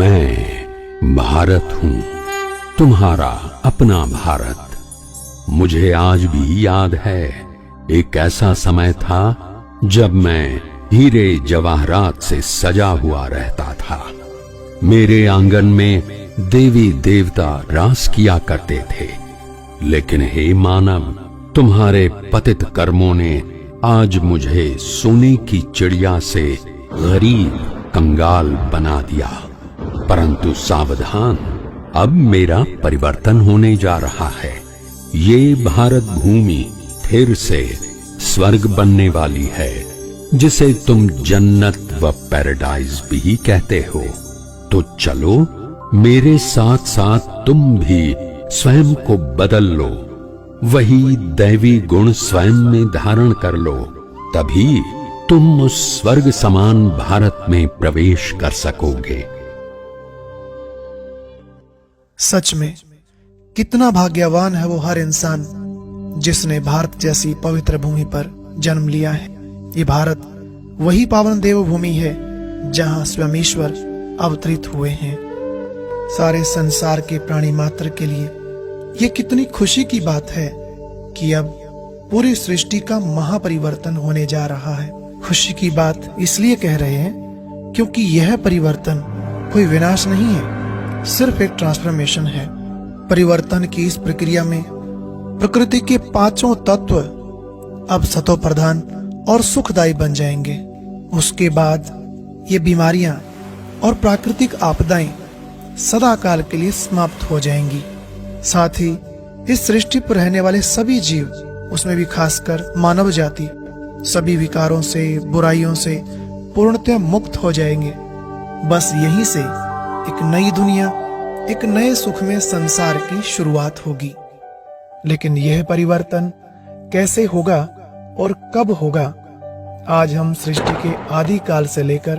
मैं भारत हूं, तुम्हारा अपना भारत। मुझे आज भी याद है, एक ऐसा समय था जब मैं हीरे जवाहरात से सजा हुआ रहता था। मेरे आंगन में देवी देवता रास किया करते थे। लेकिन हे मानव, तुम्हारे पतित कर्मों ने आज मुझे सोने की चिड़िया से गरीब कंगाल बना दिया। परंतु सावधान, अब मेरा परिवर्तन होने जा रहा है। ये भारत भूमि फिर से स्वर्ग बनने वाली है, जिसे तुम जन्नत व पैराडाइज भी कहते हो। तो चलो, मेरे साथ साथ तुम भी स्वयं को बदल लो, वही दैवी गुण स्वयं में धारण कर लो। तभी तुम उस स्वर्ग समान भारत में प्रवेश कर सकोगे। सच में कितना भाग्यवान है वो हर इंसान जिसने भारत जैसी पवित्र भूमि पर जन्म लिया है। ये भारत वही पावन देवभूमि है जहां स्वयं ईश्वर अवतरित हुए हैं। सारे संसार के प्राणी मात्र के लिए ये कितनी खुशी की बात है कि अब पूरी सृष्टि का महापरिवर्तन होने जा रहा है। खुशी की बात इसलिए कह रहे हैं क्योंकि यह परिवर्तन कोई विनाश नहीं है, सिर्फ एक ट्रांसफॉर्मेशन है। परिवर्तन की इस प्रक्रिया में प्रकृति के पांचों तत्व अब सतो प्रधान और सुखदायी बन जाएंगे। उसके बाद ये बीमारियां और प्राकृतिक आपदाएं सदा काल के लिए समाप्त हो जाएंगी। साथ ही इस सृष्टि पर रहने वाले सभी जीव, उसमें भी खासकर मानव जाति, सभी विकारों से, बुराइयों से पूर्णतः मुक्त हो जाएंगे। बस यहीं से एक नई दुनिया, एक नए सुख में संसार की शुरुआत होगी। लेकिन यह परिवर्तन कैसे होगा और कब होगा, आज हम सृष्टि के आदि काल से लेकर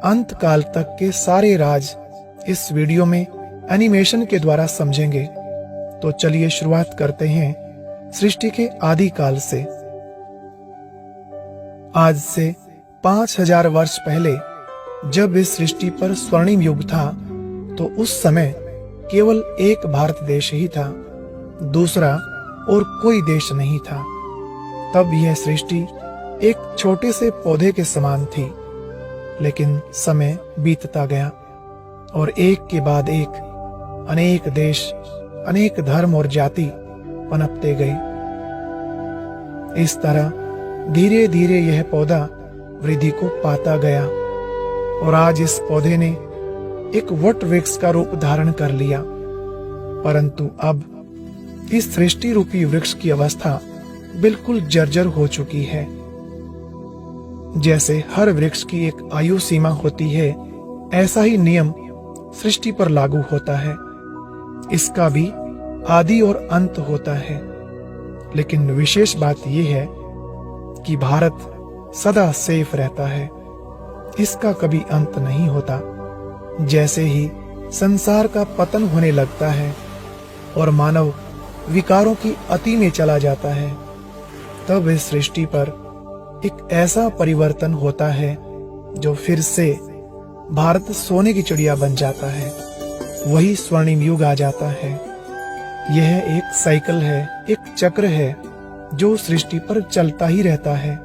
अंत काल तक के सारे राज इस वीडियो में एनिमेशन के द्वारा समझेंगे। तो चलिए शुरुआत करते हैं सृष्टि के आदि काल से। आज से 5000 वर्ष पहले जब इस सृष्टि पर स्वर्णिम युग था, तो उस समय केवल एक भारत देश ही था, दूसरा और कोई देश नहीं था। तब यह सृष्टि एक छोटे से पौधे के समान थी। लेकिन समय बीतता गया और एक के बाद एक अनेक देश, अनेक धर्म और जाति पनपते गए। इस तरह धीरे धीरे यह पौधा वृद्धि को पाता गया और आज इस पौधे ने एक वट वृक्ष का रूप धारण कर लिया। परंतु अब इस सृष्टि रूपी वृक्ष की अवस्था बिल्कुल जर्जर हो चुकी है। जैसे हर वृक्ष की एक आयु सीमा होती है, ऐसा ही नियम सृष्टि पर लागू होता है। इसका भी आदि और अंत होता है। लेकिन विशेष बात यह है कि भारत सदा सेफ रहता है, इसका कभी अंत नहीं होता। जैसे ही संसार का पतन होने लगता है और मानव विकारों की अति में चला जाता है, तब इस सृष्टि पर एक ऐसा परिवर्तन होता है जो फिर से भारत सोने की चिड़िया बन जाता है। वही स्वर्णिम युग आ जाता है। यह एक साइकिल है, एक चक्र है जो सृष्टि पर चलता ही रहता है।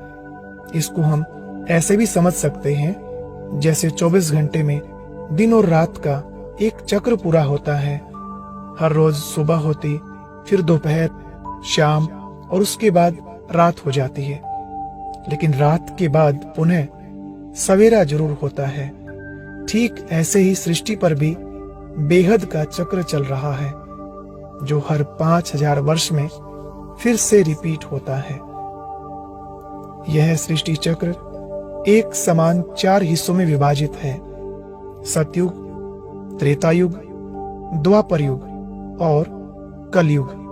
इसको हम ऐसे भी समझ सकते हैं जैसे 24 घंटे में दिन और रात का एक चक्र पूरा होता है। हर रोज सुबह होती, फिर दोपहर, शाम और उसके बाद रात हो जाती है। लेकिन रात के बाद पुनः सवेरा जरूर होता है। ठीक ऐसे ही सृष्टि पर भी बेहद का चक्र चल रहा है, जो हर 5000 वर्ष में फिर से रिपीट होता है। यह सृष्टि चक्र एक समान 4 हिस्सों में विभाजित है: सतयुग, त्रेतायुग, द्वापर युग और कलयुग।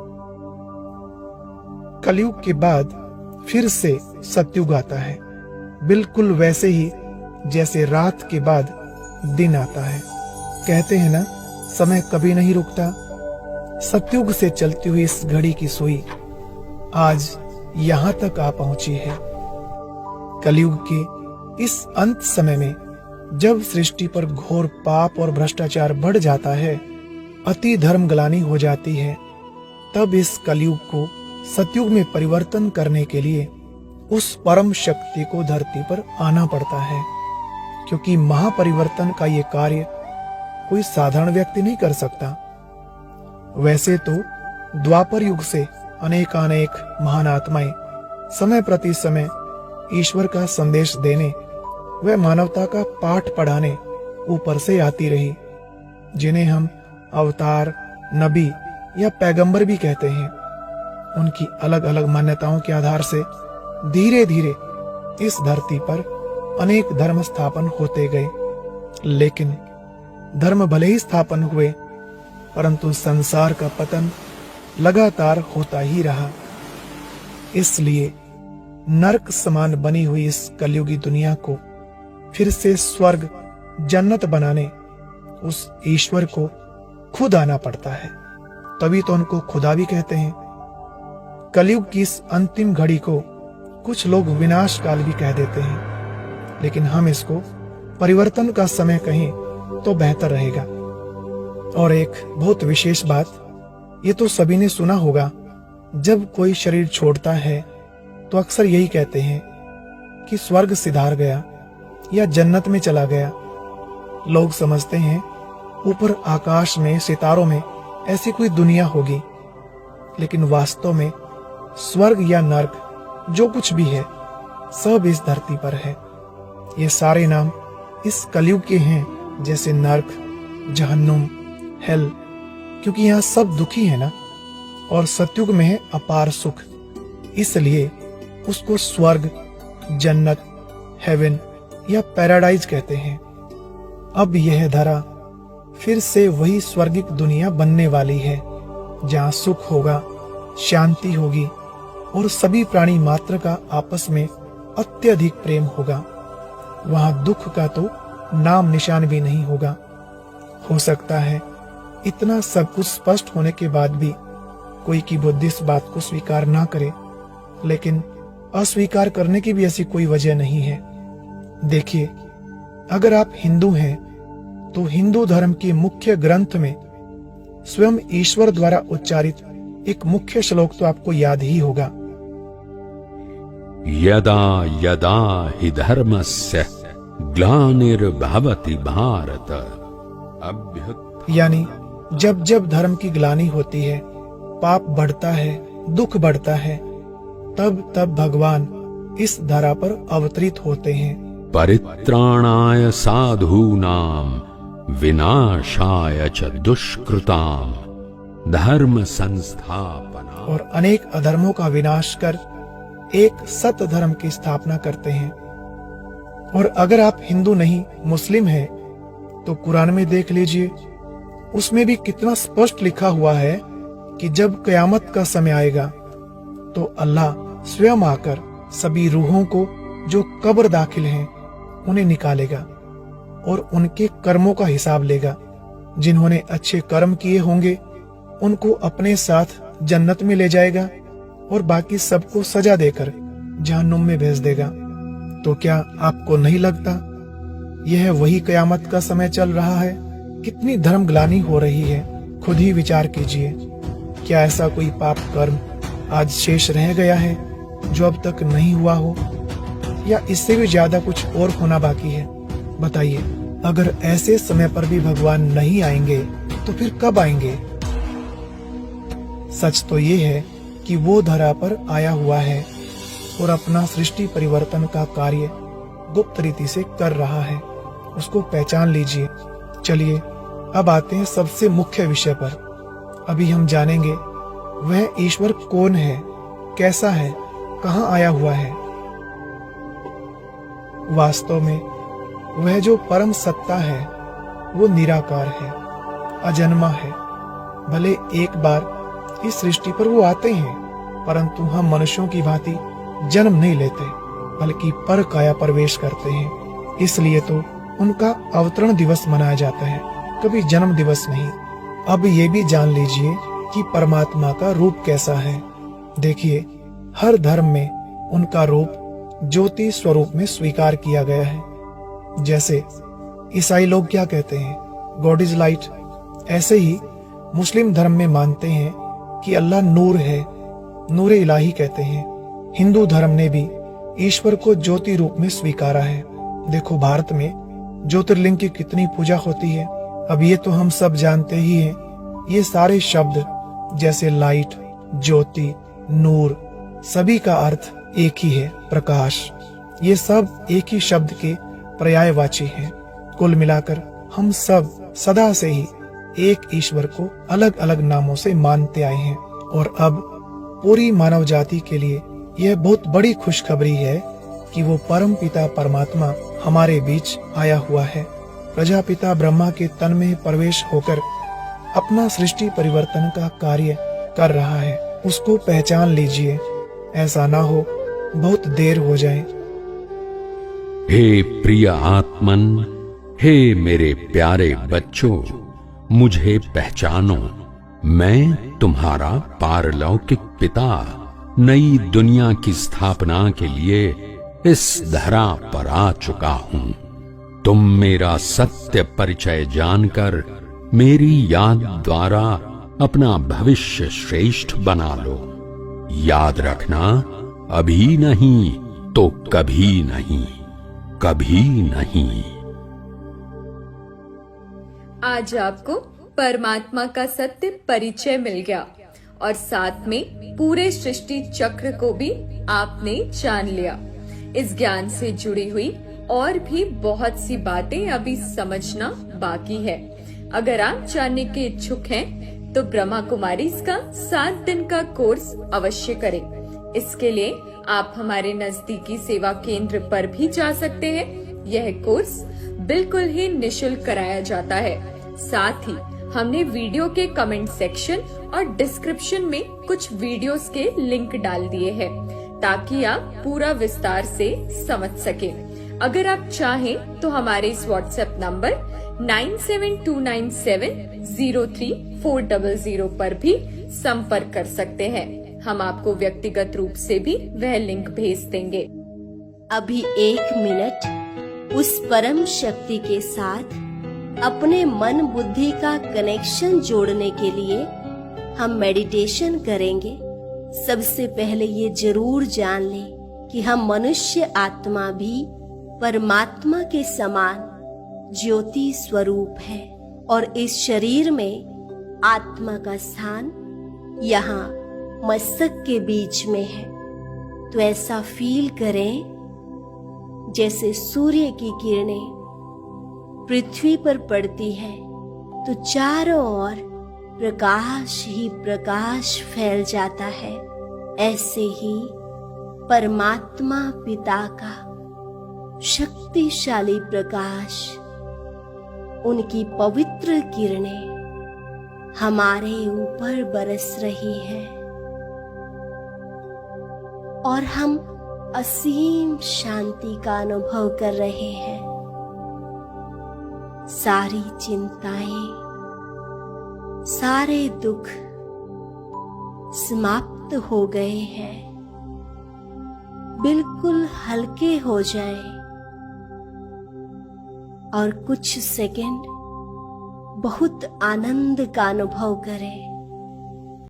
कलयुग के बाद फिर से सतयुग आता है, बिल्कुल वैसे ही जैसे रात के बाद दिन आता है। कहते हैं ना, समय कभी नहीं रुकता। सतयुग से चलती हुई इस घड़ी की सुई आज यहाँ तक आ पहुंची है। कलयुग के इस अंत समय में जब सृष्टि पर घोर पाप और भ्रष्टाचार बढ़ जाता है, अति धर्म ग्लानि हो जाती है, तब इस कलयुग को सतयुग में परिवर्तन करने के लिए उस परम शक्ति को धरती पर आना पड़ता है, क्योंकि महापरिवर्तन का ये कार्य कोई साधारण व्यक्ति नहीं कर सकता। वैसे तो द्वापर युग से अनेकानेक महान आत्माएं समय प्रति समय ईश्वर का संदेश देने व मानवता का पाठ पढ़ाने ऊपर से आती रही, जिन्हें हम अवतार, नबी या पैगंबर भी कहते हैं। उनकी अलग अलग मान्यताओं के आधार से धीरे धीरे इस धरती पर अनेक धर्म स्थापन होते गए, लेकिन धर्म भले ही स्थापन हुए, परंतु संसार का पतन लगातार होता ही रहा। इसलिए नरक समान बनी हुई इस कलयुगी दुनिया को फिर से स्वर्ग, जन्नत बनाने उस ईश्वर को खुद आना पड़ता है। तभी तो उनको खुदा भी कहते हैं। कलयुग की इस अंतिम घड़ी को कुछ लोग विनाश काल भी कह देते हैं, लेकिन हम इसको परिवर्तन का समय कहें तो बेहतर रहेगा। और एक बहुत विशेष बात, ये तो सभी ने सुना होगा, जब कोई शरीर छोड़ता है तो अक्सर यही कहते हैं कि स्वर्ग सिधार गया या जन्नत में चला गया। लोग समझते हैं ऊपर आकाश में, सितारों में ऐसी कोई दुनिया होगी, लेकिन वास्तव में स्वर्ग या नर्क जो कुछ भी है सब इस धरती पर है। ये सारे नाम इस कलयुग के हैं, जैसे नर्क, जहन्नुम, हेल, क्योंकि यहाँ सब दुखी है ना, और सतयुग में है अपार सुख, इसलिए उसको स्वर्ग, जन्नत, हेवन या पैराडाइज कहते हैं। अब यह धरा फिर से वही स्वर्गिक दुनिया बनने वाली है, जहाँ सुख होगा, शांति होगी और सभी प्राणी मात्र का आपस में अत्यधिक प्रेम होगा। वहाँ दुख का तो नाम निशान भी नहीं होगा। हो सकता है इतना सब कुछ स्पष्ट होने के बाद भी कोई की बुद्धि इस बात को स्वीकार ना करे, लेकिन अस्वीकार करने की भी ऐसी कोई वजह नहीं है। देखिए, अगर आप हिंदू हैं तो हिंदू धर्म के मुख्य ग्रंथ में स्वयं ईश्वर द्वारा उच्चारित एक मुख्य श्लोक तो आपको याद ही होगा। यदा यदा हि धर्मस्य ग्लानिर्भवति भारत अभ्युत्थानं, यानी जब जब धर्म की ग्लानि होती है, पाप बढ़ता है, दुख बढ़ता है, तब तब भगवान इस धरा पर अवतरित होते हैं। परित्राणाय साधूनां विनाशाय च दुष्कृतां धर्म संस्थापना, और अनेक अधर्मों का विनाश कर एक सत धर्म की स्थापना करते हैं। और अगर आप हिंदू नहीं, मुस्लिम हैं, तो कुरान में देख लीजिए, उसमें भी कितना स्पष्ट लिखा हुआ है कि जब कयामत का समय आएगा तो अल्लाह स्वयं आकर सभी रूहों को जो कब्र दाखिल हैं उन्हें निकालेगा और उनके कर्मों का हिसाब लेगा। जिन्होंने अच्छे कर्म किए होंगे उनको अपने साथ जन्नत में ले जाएगा और बाकी सबको सजा देकर जहन्नुम में भेज देगा। तो क्या आपको नहीं लगता यह वही कयामत का समय चल रहा है? कितनी धर्म ग्लानि हो रही है, खुद ही विचार कीजिए। क्या ऐसा कोई पाप कर्म आज शेष रह गया है जो अब तक नहीं हुआ हो, या इससे भी ज्यादा कुछ और होना बाकी है? बताइए, अगर ऐसे समय पर भी भगवान नहीं आएंगे तो फिर कब आएंगे? सच तो ये है कि वो धरा पर आया हुआ है और अपना सृष्टि परिवर्तन का कार्य गुप्त रीति से कर रहा है। उसको पहचान लीजिए। चलिए अब आते हैं सबसे मुख्य विषय पर। अभी हम जानेंगे वह ईश्वर कौन है, कैसा है, कहाँ आया हुआ है। वास्तव में वह जो परम सत्ता है वो निराकार है, अजन्मा है। भले एक बार इस सृष्टि पर वो आते हैं, परंतु हम मनुष्यों की भांति जन्म नहीं लेते, बल्कि पर काया प्रवेश करते हैं। इसलिए तो उनका अवतरण दिवस मनाया जाता है, कभी जन्म दिवस नहीं। अब ये भी जान लीजिए कि परमात्मा का रूप कैसा है। देखिए, हर धर्म में उनका रूप ज्योति स्वरूप में स्वीकार किया गया है। जैसे ईसाई लोग क्या कहते हैं? God is light. ऐसे ही मुस्लिम धर्म में मानते हैं कि अल्लाह नूर है, नूर इलाही कहते हैं। हिंदू धर्म ने भी ईश्वर को ज्योति रूप में स्वीकारा है। देखो भारत में ज्योतिर्लिंग की कितनी पूजा होती है। अब ये तो हम सब जानते ही हैं, ये सारे शब्द जैसे लाइट, ज्योति, नूर, सभी का अर्थ एक ही है, प्रकाश। ये सब एक ही शब्द के पर्यायवाची हैं। कुल मिलाकर हम सब सदा से ही एक ईश्वर को अलग अलग नामों से मानते आए हैं। और अब पूरी मानव जाति के लिए यह बहुत बड़ी खुशखबरी है कि वो परम पिता परमात्मा हमारे बीच आया हुआ है। प्रजापिता ब्रह्मा के तन में प्रवेश होकर अपना सृष्टि परिवर्तन का कार्य कर रहा है। उसको पहचान लीजिए, ऐसा ना हो बहुत देर हो जाए। हे प्रिय आत्मन, हे मेरे प्यारे बच्चों, मुझे पहचानो। मैं तुम्हारा पारलौकिक पिता नई दुनिया की स्थापना के लिए इस धरा पर आ चुका हूं। तुम मेरा सत्य परिचय जानकर मेरी याद द्वारा अपना भविष्य श्रेष्ठ बना लो। याद रखना, अभी नहीं तो कभी नहीं, कभी नहीं। आज आपको परमात्मा का सत्य परिचय मिल गया और साथ में पूरे सृष्टि चक्र को भी आपने जान लिया। इस ज्ञान से जुड़ी हुई और भी बहुत सी बातें अभी समझना बाकी है। अगर आप जानने के इच्छुक हैं, तो ब्रह्मा कुमारी इसका 7 दिन का कोर्स अवश्य करें। इसके लिए आप हमारे नजदीकी सेवा केंद्र पर भी जा सकते हैं। यह कोर्स बिल्कुल ही निशुल्क कराया जाता है। साथ ही हमने वीडियो के कमेंट सेक्शन और डिस्क्रिप्शन में कुछ वीडियोस के लिंक डाल दिए हैं, ताकि आप पूरा विस्तार से समझ सकें। अगर आप चाहें तो हमारे इस व्हाट्सएप नंबर 9729703400 पर भी संपर्क कर सकते हैं। हम आपको व्यक्तिगत रूप से भी वह लिंक भेज देंगे। अभी 1 मिनट उस परम शक्ति के साथ अपने मन बुद्धि का कनेक्शन जोड़ने के लिए हम मेडिटेशन करेंगे। सबसे पहले ये जरूर जान लें कि हम मनुष्य आत्मा भी परमात्मा के समान ज्योति स्वरूप है और इस शरीर में आत्मा का स्थान यहाँ मस्तक के बीच में है। तो ऐसा फील करें जैसे सूर्य की किरणें पृथ्वी पर पड़ती है तो चारों ओर प्रकाश ही प्रकाश फैल जाता है। ऐसे ही परमात्मा पिता का शक्तिशाली प्रकाश, उनकी पवित्र किरणें हमारे ऊपर बरस रही है और हम असीम शांति का अनुभव कर रहे हैं। सारी चिंताएं, सारे दुख समाप्त हो गए हैं, बिल्कुल हल्के हो जाए और कुछ सेकंड बहुत आनंद का अनुभव करें।